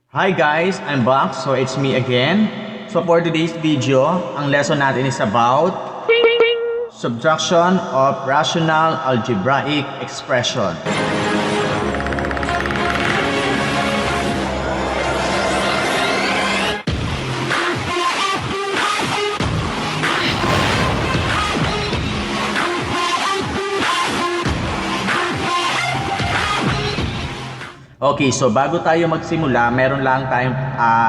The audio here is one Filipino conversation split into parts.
Hi guys, I'm back. So it's me again. So for today's video, ang lesson natin is about subtraction of rational algebraic expression. Okay, so bago tayo magsimula, meron lang tayong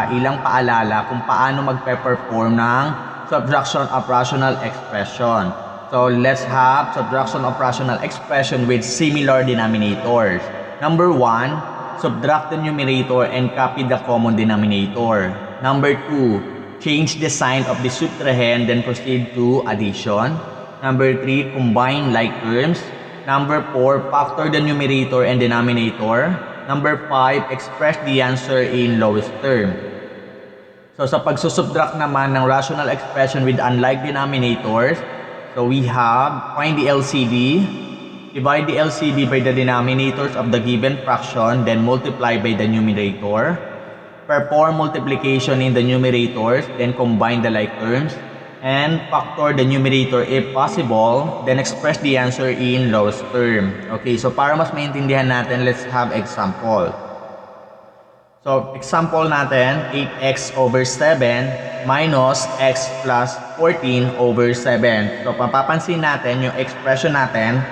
ilang paalala kung paano magpe-perform ng subtraction of rational expression. So let's have subtraction of rational expression with similar denominators. Number 1, subtract the numerator and copy the common denominator. Number 2, change the sign of the subtrahend then proceed to addition. Number 3, combine like terms. Number 4, factor the numerator and denominator. Number 5, express the answer in lowest term. So sa pagsusubtract naman ng rational expression with unlike denominators, so we have find the LCD, divide the LCD by the denominators of the given fraction, then multiply by the numerator. Perform multiplication in the numerators, then combine the like terms. And factor the numerator if possible, then express the answer in lowest term. Okay, so para mas maintindihan natin, let's have example. So, example natin, 8x over 7 minus x plus 14 over 7. So, papapansin natin yung expression natin,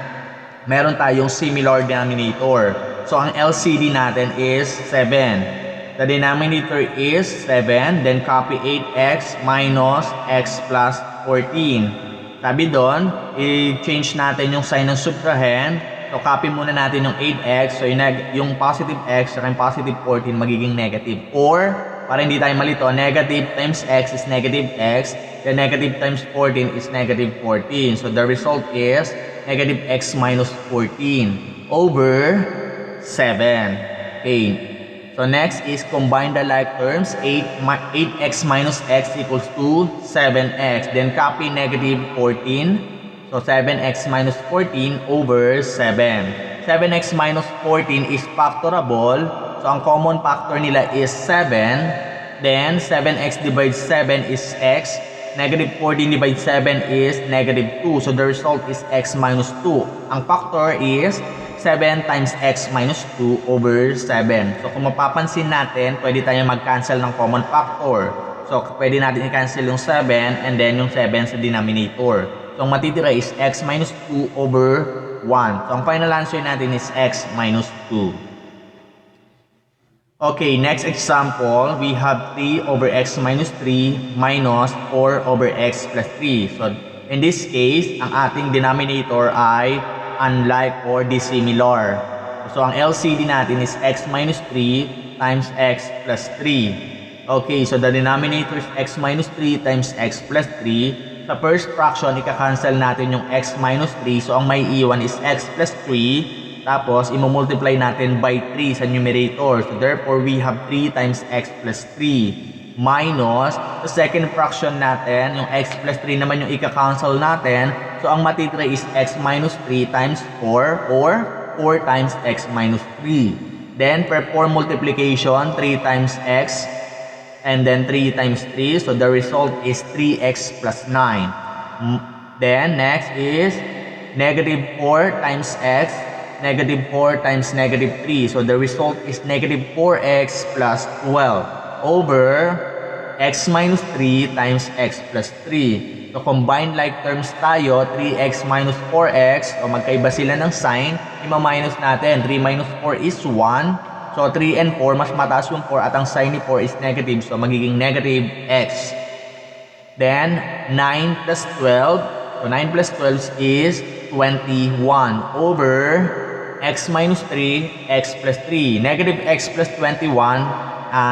meron tayong similar denominator. So, ang LCD natin is 7. The denominator is 7, then copy 8x minus x plus 14. Sabi doon, i-change natin yung sign ng subtrahend. So, copy muna natin yung 8x. So, yung positive x at yung positive 14 magiging negative. Or, para hindi tayo malito, negative times x is negative x. Then, negative times 14 is negative 14. So, the result is negative x minus 14 over 7. Okay. So next is combine the like terms. 8x minus x equals to 7x. Then copy negative 14. So 7x minus 14 over 7. 7x minus 14 is factorable. So ang common factor nila is 7. Then 7x divides 7 is x. Negative 14 divides 7 is negative 2. So the result is x minus 2. Ang factor is 7 times x minus 2 over 7. So kung mapapansin natin, pwede tayong mag-cancel ng common factor. So pwede natin i-cancel yung 7 and then yung 7 sa denominator. So ang matitira is x minus 2 over 1. So ang final answer natin is x minus 2. Okay, next example, we have 3 over x minus 3 minus 4 over x plus 3. So in this case, ang ating denominator ay unlike or dissimilar. So, ang LCD natin is x minus 3 times x plus 3. Okay, so the denominator is x minus 3 times x plus 3. Sa first fraction, ika-cancel natin yung x minus 3. So, ang may iwan is x plus 3. Tapos, imumultiply natin by 3 sa numerator. So, therefore, we have 3 times x plus 3. Minus, sa second fraction natin, yung x plus 3 naman yung ika-cancel natin. So, ang matitira is x minus 3 times 4 or 4 times x minus 3. Then, perform multiplication, 3 times x and then 3 times 3. So, the result is 3x plus 9. Then, next is negative 4 times x, negative 4 times negative 3. So, the result is negative 4x plus 12 over x minus 3 times x plus 3. So, combine like terms tayo, 3x minus 4x. So, magkaiba sila ng sign. Ima-minus natin. 3 minus 4 is 1. So, 3 and 4, mas mataas yung 4 at ang sign ni 4 is negative. So, magiging negative x. Then, 9 plus 12. So, 9 plus 12 is 21 over x minus 3, x plus 3. Negative x plus 21,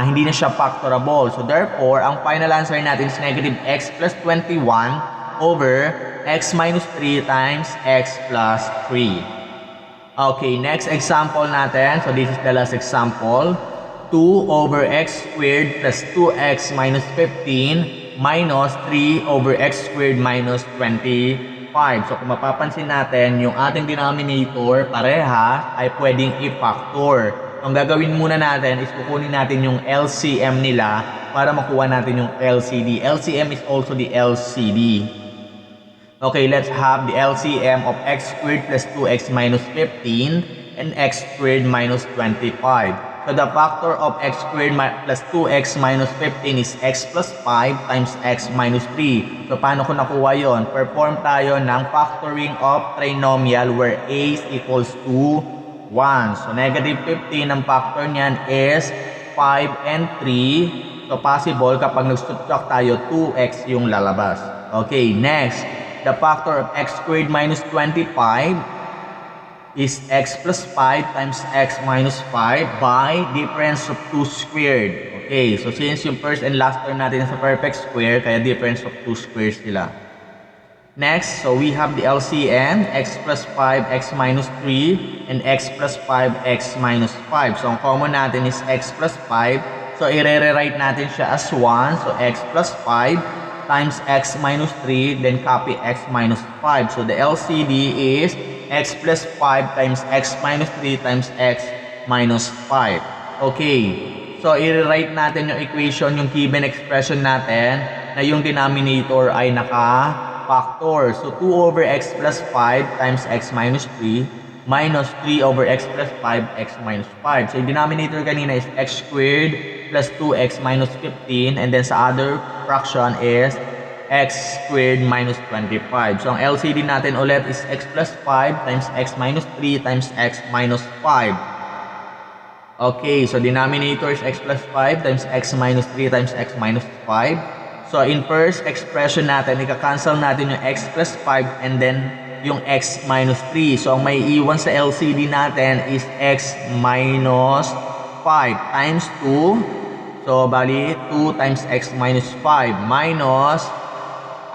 hindi na siya factorable. So therefore, ang final answer natin is negative x plus 21 over x minus 3 times x plus 3. Okay, next example natin. So this is the last example. 2 over x squared plus 2x minus 15 minus 3 over x squared minus 25. So kung mapapansin natin, yung ating denominator pareha ay pwedeng i-factor. Ang gagawin muna natin is kukunin natin yung LCM nila para makuha natin yung LCD. LCM is also the LCD. Okay, let's have the LCM of x squared plus 2x minus 15 and x squared minus 25. So the factor of x squared plus 2x minus 15 is x plus 5 times x minus 3. So paano ko nakuha yon? Perform tayo ng factoring of trinomial where a is equals to 1. So negative 15 ang factor niyan is 5 and 3. So possible kapag nag-subtract tayo 2x yung lalabas. Okay, next. The factor of x squared minus 25 is x plus 5 times x minus 5 by difference of 2 squared. Okay, so since yung first and last term natin sa perfect square, kaya difference of 2 squares sila. Next, so we have the LCM, x plus 5, x minus 3, and x plus 5, x minus 5. So ang common natin is x plus 5. So i-rewrite natin siya as 1. So x plus 5 times x minus 3, then copy x minus 5. So the LCD is x plus 5 times x minus 3 times x minus 5. Okay, so i-rewrite natin yung equation, yung given expression natin, na yung denominator ay naka-factor. So 2 over x plus 5 times x minus 3 minus 3 over x plus 5, x minus 5. So yung denominator kanina is x squared plus 2x minus 15, and then sa other fraction is x squared minus 25. So ang LCD natin ulit is x plus 5 times x minus 3 times x minus 5. Okay, so denominator is x plus 5 times x minus 3 times x minus 5. So in first expression natin, ika-cancel natin yung x plus 5 and then yung x minus 3. So ang may iwan sa LCD natin is x minus 5 times 2. So, bali, 2 times x minus 5 minus,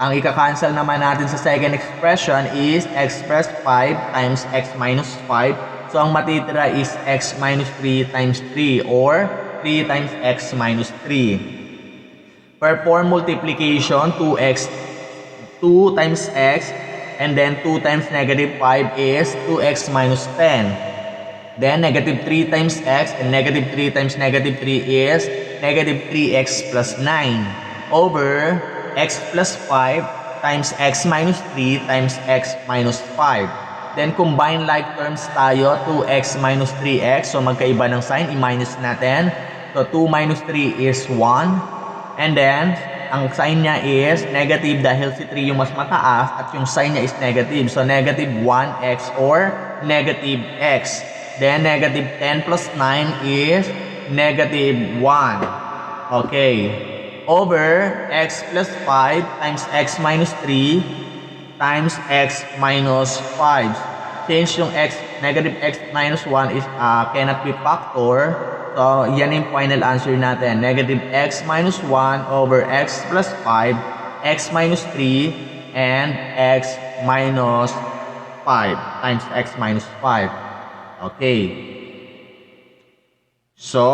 ang ika-cancel naman natin sa second expression is x plus 5 times x minus 5. So, ang matitira is x minus 3 times 3 or 3 times x minus 3. Perform multiplication, 2 times x, and then 2 times negative 5 is 2x minus 10. Then, negative 3 times x and negative 3 times negative 3 is negative 3x plus 9 over x plus 5 times x minus 3 times x minus 5. Then, combine like terms tayo, 2x minus 3x. So, magkaiba ng sign, i-minus natin. So, 2 minus 3 is 1. And then, ang sign niya is negative dahil si 3 yung mas mataas at yung sign niya is negative. So, negative 1x or negative x. Then, negative 10 plus 9 is negative 1. Okay. Over x plus 5 times x minus 3 times x minus 5. Since yung x, negative x minus 1 is cannot be factor, so yan yung final answer natin. Negative x minus 1 over x plus 5, x minus 3, and x minus 5 times x minus 5. Okay. So,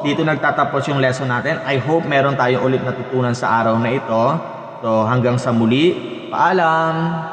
dito nagtatapos yung lesson natin. I hope meron tayo ulit natutunan sa araw na ito. So, hanggang sa muli. Paalam!